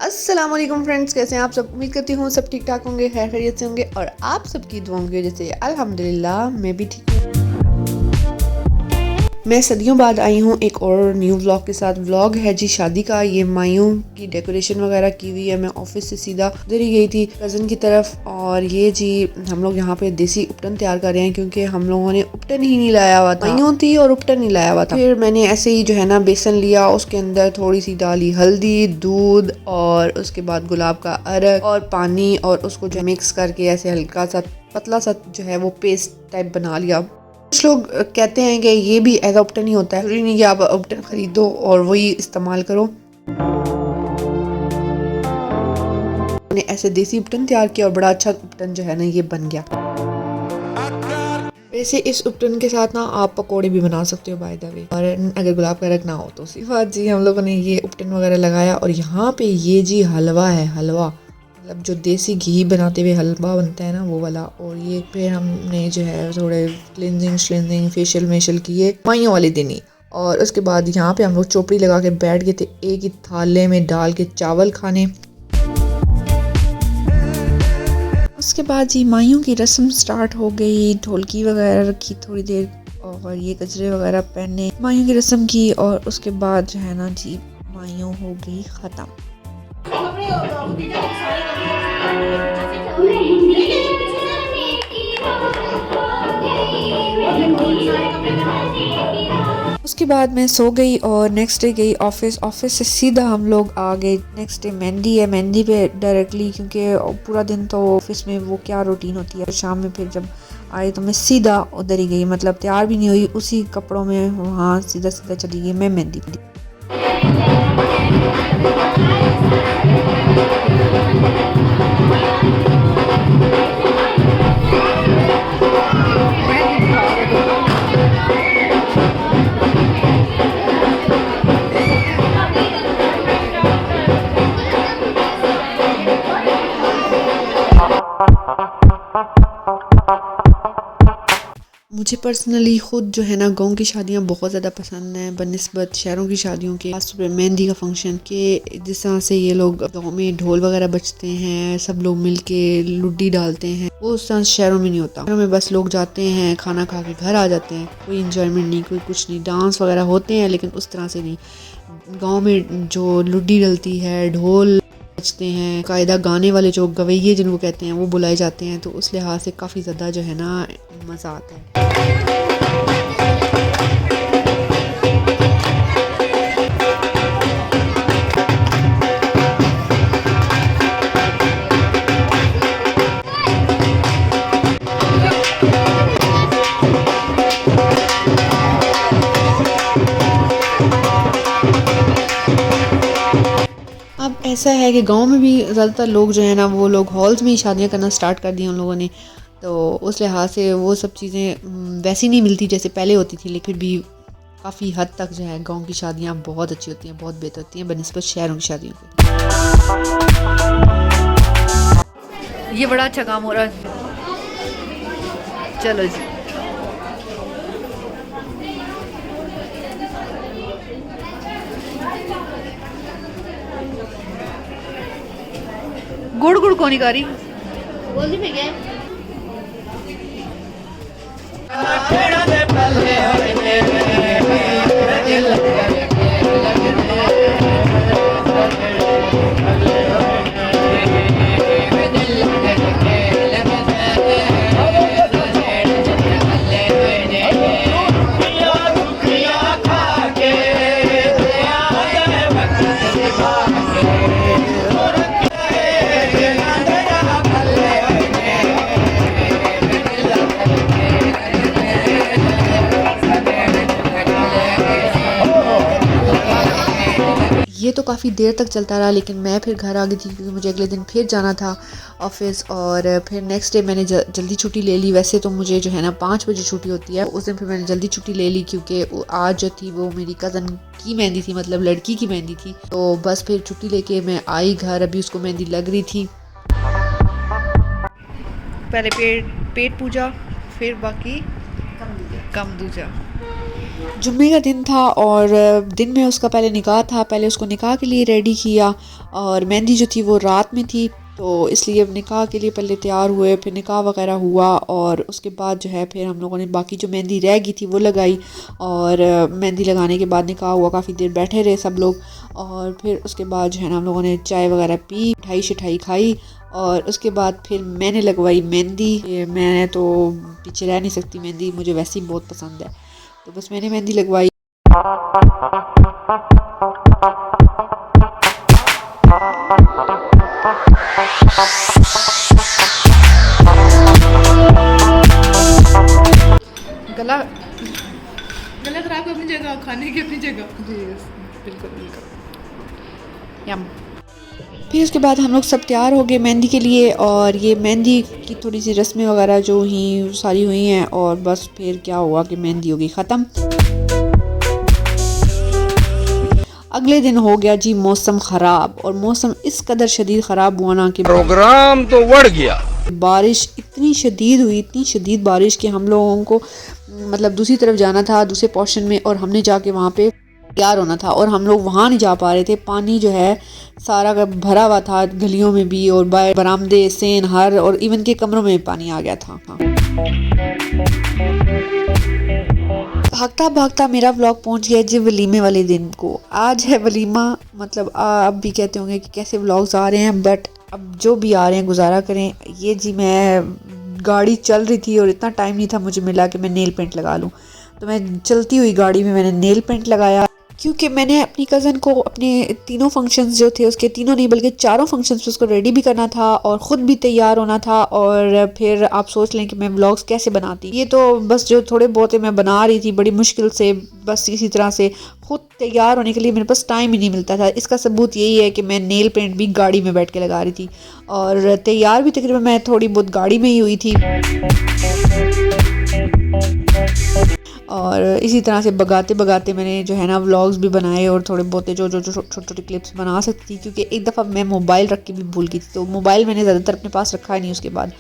अस्सलाम वालेकुम फ्रेंड्स, कैसे हैं आप सब। उम्मीद करती हूँ सब ठीक ठाक होंगे, खैर खैरियत से होंगे और आप सबकी दुआओं की वजह से अल्हम्दुलिल्लाह मैं भी ठीक हूँ। मैं सदियों बाद आई हूँ एक और न्यू व्लॉग के साथ। व्लॉग है जी शादी का। ये मायूं की डेकोरेशन वगैरह की हुई है। मैं ऑफिस से सीधा उधर ही गई थी कज़न की तरफ और ये जी हम लोग यहाँ पे देसी उपटन तैयार कर रहे हैं क्योंकि हम लोगों ने उपटन ही नहीं लाया हुआ था। मायूं थी और उपटन नहीं लाया हुआ था। फिर मैंने ऐसे ही जो है ना बेसन लिया, उसके अंदर थोड़ी सी डाली हल्दी, दूध और उसके बाद गुलाब का अरक और पानी और उसको जो मिक्स करके ऐसे हल्का सा पतला सा जो है वो पेस्ट टाइप बना लिया। कुछ लोग कहते हैं कि ये भी एज उपटन ही होता है, जरूरी नहीं कि आप उपटन खरीदो और वही इस्तेमाल करो। मैंने ऐसे देसी उपटन तैयार किया और बड़ा अच्छा उपटन जो है ना ये बन गया। वैसे इस उपटन के साथ ना आप पकोड़े भी बना सकते हो बाय द वे, और अगर गुलाब का रख ना हो तो। उसके बाद जी हम लोगों ने ये उपटन वगैरह लगाया और यहाँ पे ये जी हलवा है। हलवा मतलब जो देसी घी बनाते हुए हलवा बनता है ना वो वाला। और ये फिर हमने जो है थोड़े क्लिनजिंग फेशियल किए माइयों वाले दिन ही। और उसके बाद यहाँ पे हम लोग चोपड़ी लगा के बैठ गए थे एक ही थाले में डाल के चावल खाने। उसके बाद जी माइयों की रस्म स्टार्ट हो गई। ढोलकी वगैरह रखी थोड़ी देर और ये गजरे वगैरह पहने माइयों की रस्म की। और उसके बाद जो है ना जी माइयों हो गई ख़त्म। उसके बाद मैं सो गई और नेक्स्ट डे गई ऑफिस से सीधा हम लोग आ गए। नेक्स्ट डे मेहंदी है, मेहंदी पे डायरेक्टली, क्योंकि पूरा दिन तो ऑफिस में वो क्या रूटीन होती है। शाम में फिर जब आई तो मैं सीधा उधर ही गई, मतलब तैयार भी नहीं हुई, उसी कपड़ों में वहाँ सीधा चली गई मैं मेहंदी पे। मुझे पर्सनली खुद जो है ना गाँव की शादियाँ बहुत ज़्यादा पसंद हैं बनिस्बत शहरों की शादियों के। खास तौर पर मेहंदी का फंक्शन के जिस तरह से ये लोग गाँव में ढोल वगैरह बजते हैं, सब लोग मिलके लुड्डी डालते हैं, वो उस तरह शहरों में नहीं होता। शहरों में बस लोग जाते हैं, खाना खा के घर आ जाते हैं, कोई इंजॉयमेंट नहीं, कोई कुछ नहीं। डांस वगैरह होते हैं लेकिन उस तरह से नहीं। गाँव में जो लुड्डी डलती है, ढोल बजते हैं, कायदा गाने वाले जो गवैये जिनको कहते हैं वो बुलाए जाते हैं, तो उस लिहाज से काफ़ी ज़्यादा जो है ना मज़ा आता है। अब ऐसा है कि गांव में भी ज़्यादातर लोग जो है ना वो लोग हॉल्स में ही शादियां करना स्टार्ट कर दी उन लोगों ने, तो उस लिहाज से वो सब चीज़ें वैसी नहीं मिलती जैसे पहले होती थी। लेकिन भी काफ़ी हद तक जो है गांव की शादियां बहुत अच्छी होती हैं, बहुत बेहतर होती हैं बनिस्बत शहरों की शादियों के। ये बड़ा अच्छा काम हो रहा है। चलो जी, गुड़ गुड़ कौन कारी बोल दी ये तो काफ़ी देर तक चलता रहा। लेकिन मैं फिर घर आ गई थी क्योंकि मुझे अगले दिन फिर जाना था ऑफिस। और फिर नेक्स्ट डे मैंने जल्दी छुट्टी ले ली। वैसे तो मुझे जो है ना 5 बजे छुट्टी होती है, उस दिन फिर मैंने जल्दी छुट्टी ले ली क्योंकि आज जो थी वो मेरी कज़न की मेहंदी थी, मतलब लड़की की मेहंदी थी। तो बस फिर छुट्टी लेके मैं आई घर। अभी उसको मेहंदी लग रही थी। पहले पेट पूजा, फिर बाकी कम दूजा। जुम्मे का दिन था और दिन में उसका पहले निकाह था। पहले उसको निकाह के लिए रेडी किया और मेहंदी जो थी वो रात में थी, तो इसलिए अब निकाह के लिए पहले तैयार हुए, फिर निकाह वगैरह हुआ और उसके बाद जो है फिर हम लोगों ने बाकी जो मेहंदी रह गई थी वो लगाई और मेहंदी लगाने के बाद निकाह हुआ। काफ़ी देर बैठे रहे सब लोग और फिर उसके बाद जो है ना हम लोगों ने चाय वगैरह पी, मिठाई शिठाई खाई और उसके बाद फिर मैंने लगवाई मेहंदी। मैं तो पीछे रह नहीं सकती, मेहंदी मुझे वैसे ही बहुत पसंद है, तो बस मैंने मेहंदी लगवाई। गला गला खराब अपनी जगह, खाने की अपनी जगह। जी बिल्कुल बिल्कुल यम। फिर उसके बाद हम लोग सब तैयार हो गए मेहंदी के लिए और ये मेहंदी की थोड़ी सी रस्में वगैरह जो ही सारी हुई हैं और बस फिर क्या हुआ कि मेहंदी हो गई ख़त्म। अगले दिन हो गया जी मौसम ख़राब और मौसम इस कदर शदीद ख़राब हुआ ना कि प्रोग्राम तो बढ़ गया। बारिश इतनी शदीद हुई, इतनी शदीद बारिश कि हम लोगों को मतलब दूसरी तरफ जाना था, दूसरे पोर्शन में, और हमने जाके वहाँ पे तैयार होना था और हम लोग वहाँ नहीं जा पा रहे थे। पानी जो है सारा भरा हुआ था गलियों में भी और बरामदे सेन हर और इवन के कमरों में पानी आ गया था। भागता भागता मेरा व्लॉग पहुंच गया जी वलीमे वाले दिन को। आज है वलीमा, मतलब आप भी कहते होंगे कि कैसे व्लॉग्स आ रहे हैं, बट अब जो भी आ रहे हैं गुजारा करें। ये जी मैं गाड़ी चल रही थी और इतना टाइम नहीं था मुझे मिला कि मैं नेल पेंट लगा लूँ, तो मैं चलती हुई गाड़ी में मैंने नेल पेंट लगाया क्योंकि मैंने अपनी कज़न को अपने तीनों फंक्शंस जो थे, उसके तीनों नहीं बल्कि चारों फंक्शंस पे उसको रेडी भी करना था और ख़ुद भी तैयार होना था। और फिर आप सोच लें कि मैं व्लॉग्स कैसे बनाती। ये तो बस जो थोड़े बहुत मैं बना रही थी बड़ी मुश्किल से, बस इसी तरह से खुद तैयार होने के लिए मेरे पास टाइम ही नहीं मिलता था। इसका सबूत यही है कि मैं नेल पेंट भी गाड़ी में बैठ के लगा रही थी और तैयार भी तकरीबन मैं थोड़ी बहुत गाड़ी में ही हुई थी। और इसी तरह से भगाते भगाते मैंने जो है ना व्लॉग्स भी बनाए और थोड़े बहुत जो जो छोटे छोटे क्लिप्स बना सकती थी, क्योंकि एक दफ़ा मैं मोबाइल रख के भी भूल गई थी, तो मोबाइल मैंने ज़्यादातर अपने पास रखा ही नहीं उसके बाद।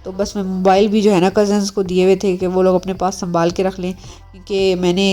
तो बस मैं मोबाइल भी जो है ना कज़न्स को दिए हुए थे कि वो लोग अपने पास संभाल के रख लें, क्योंकि मैंने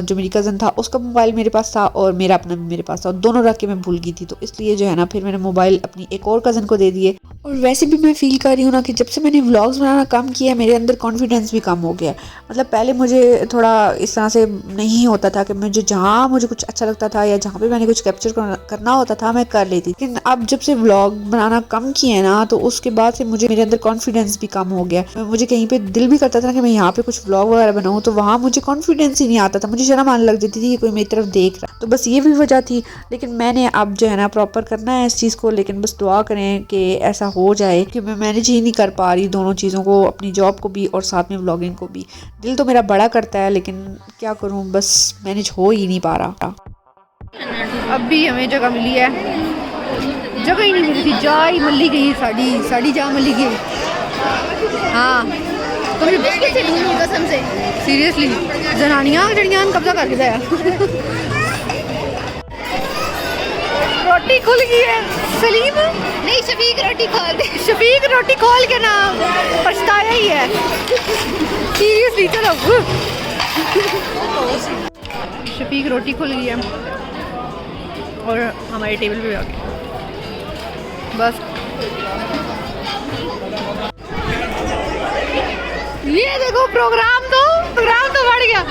जो मेरी कज़न था उसका मोबाइल मेरे पास था और मेरा अपना भी मेरे पास था, और दोनों रख के मैं भूल गई थी। तो इसलिए जो है ना फिर मैंने मोबाइल अपनी एक और कज़न को दे दिए। और वैसे भी मैं फ़ील कर रही हूँ ना कि जब से मैंने व्लॉग्स बनाना कम किया मेरे अंदर कॉन्फिडेंस भी कम हो गया। मतलब पहले मुझे थोड़ा इस तरह से नहीं होता था कि मुझे जहाँ मुझे कुछ अच्छा लगता था या जहाँ पे मैंने कुछ कैप्चर करना होता था मैं कर लेती, लेकिन अब जब से व्लॉग बनाना कम किया है ना तो उसके बाद से मुझे मेरे अंदर कॉन्फिडेंस भी कम हो गया। मुझे कहीं पे दिल भी करता था कि मैं यहाँ पे कुछ व्लॉग वगैरह बनाऊँ, तो वहाँ मुझे कॉन्फिडेंस ही नहीं आता था, मुझे शर्म आने लग जाती थी कि कोई मेरी तरफ देख रहा है। तो बस ये भी वजह थी, लेकिन मैंने अब जो है ना प्रॉपर करना है इस चीज़ को। लेकिन बस दुआ करें कि ऐसा हो जाए कि मैं मैनेज ही नहीं कर पा रही दोनों चीज़ों को, अपनी जॉब को भी और साथ में व्लॉगिंग को भी। दिल तो मेरा बड़ा करता है लेकिन क्या करूं, बस मैनेज हो ही नहीं पा रहा। अब भी हमें जगह मिली है, जगह ही नहीं मिली थी, जा ही मल्ली गई साड़ी जा मल्ली गई। हाँ तो कसम से सीरियसली जनानियां जड़ियां कब्जा करके दिया। रोटी खुल गई है। सलीम नहीं, शफीक रोटी खोल दे। शफीक रोटी खोल के ना पछताया ही है सीरियसली। चलो शफीक रोटी खुल गई है और हमारे टेबल पे आ गई। बस ये देखो प्रोग्राम तो बढ़ गया।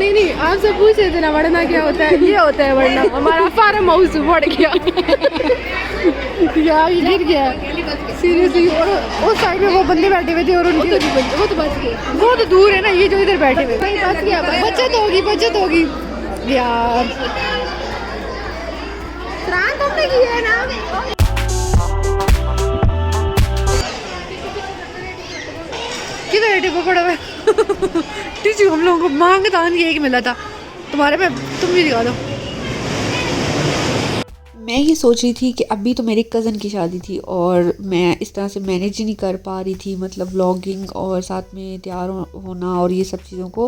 नहीं आपसे पूछ रहे थे ना बढ़ना क्या होता है। ये होता है बढ़ना, हमारा फार्म हाउस बढ़ गया यार, ये गिर गया सीरियसली। और उस साइड में वो बंदे बैठे हुए थे और उनकी वो तो बच गए, वो तो दूर है ना, ये जो इधर बैठे हुए बच गया। बचत होगी यार। तुमने की है ना किधर टिपो पड़ा हुआ टीचू। हम लोगों को मांग दान ये एक मिला था, तुम्हारे पे तुम भी दिखा दो। मैं ये सोच रही थी कि अभी तो मेरी कज़न की शादी थी और मैं इस तरह से मैनेज ही नहीं कर पा रही थी, मतलब व्लॉगिंग और साथ में तैयार होना और ये सब चीज़ों को।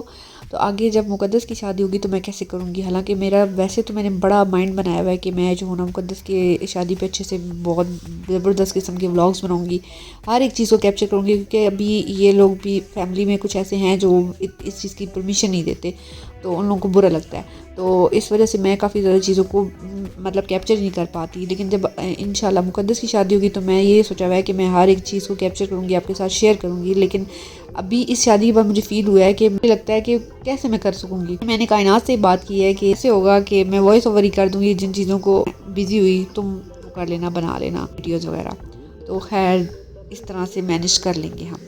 तो आगे जब मुक़द्दस की शादी होगी तो मैं कैसे करूँगी। हालांकि मेरा वैसे तो मैंने बड़ा माइंड बनाया हुआ है कि मैं जो हूँ ना मुक़द्दस की शादी पे अच्छे से बहुत ज़बरदस्त किस्म के व्लॉग्स बनाऊँगी, हर एक चीज़ को कैप्चर करूँगी, क्योंकि अभी ये लोग भी फैमिली में कुछ ऐसे हैं जो इस चीज़ की परमिशन नहीं देते, तो उन लोगों को बुरा लगता है। तो इस वजह से मैं काफ़ी ज़्यादा चीज़ों को मतलब कैप्चर नहीं कर पाती। लेकिन जब इंशाल्लाह मुक़द्दस की शादी होगी तो मैं ये सोचा हुआ है कि मैं हर एक चीज़ को कैप्चर करूँगी, आपके साथ शेयर करूँगी। लेकिन अभी इस शादी के बाद मुझे फ़ील हुआ है कि मुझे लगता है कि कैसे मैं कर सकूँगी। मैंने कायनात से बात की है कि ऐसे होगा कि मैं वॉइस ओवर ही कर दूँगी, जिन चीज़ों को बिज़ी हुई तुम कर लेना, बना लेना वीडियोज़ वगैरह। तो खैर इस तरह से मैनेज कर लेंगे हम।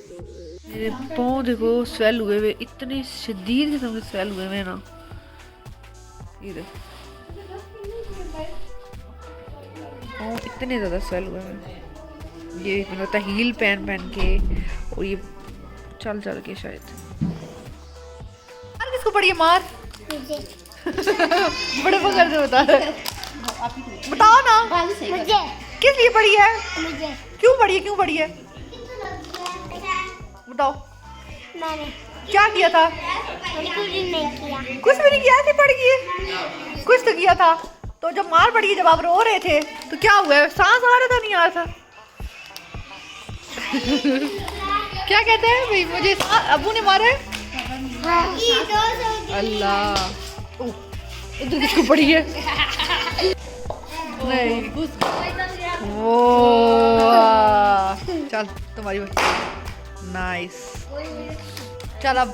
मेरे पाँव देखो स्वेल हुए हुए, इतने शदीद किस्म के स्वेल हुए हुए ना, ये देखो पाँव इतने ज़्यादा स्वेल हुए हैं। ये मैंने होता हील पहन पहन के और ये चल चल के शायद। मार किसको पड़ी है? मार बड़े पकड़ से बता रहे, बताओ ना मुझे किस लिए पड़ी है? मुझे क्यों पड़ी है? क्यों पड़ी है बताओ। मैंने क्या किया था? कुछ भी नहीं किया, ऐसे पड़ गई। कुछ तो किया था। तो जब मार पड़ी है, जब आप रो रहे थे तो क्या हुआ? सांस आ रहा था, नहीं आ रहा था? क्या कहते हैं भाई, मुझे अबू ने मारा है? अल्लाह, इधर किसको पड़ी है? नहीं वो चल तुम्हारी नाइस। चल अब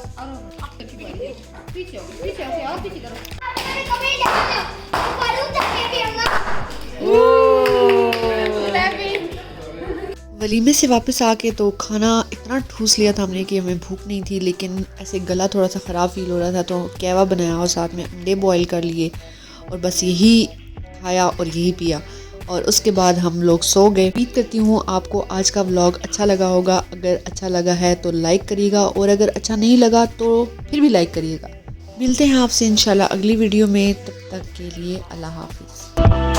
वलीमे से वापस आके तो खाना इतना ठूस लिया था हमने कि हमें भूख नहीं थी, लेकिन ऐसे गला थोड़ा सा ख़राब फील हो रहा था, तो कहवा बनाया और साथ में अंडे बॉईल कर लिए और बस यही खाया और यही पिया और उसके बाद हम लोग सो गए। उम्मीद करती हूँ आपको आज का व्लॉग अच्छा लगा होगा। अगर अच्छा लगा है तो लाइक करिएगा और अगर अच्छा नहीं लगा तो फिर भी लाइक करिएगा। मिलते हैं आपसे इंशाल्लाह अगली वीडियो में, तब तक के लिए अल्लाह हाफिज़।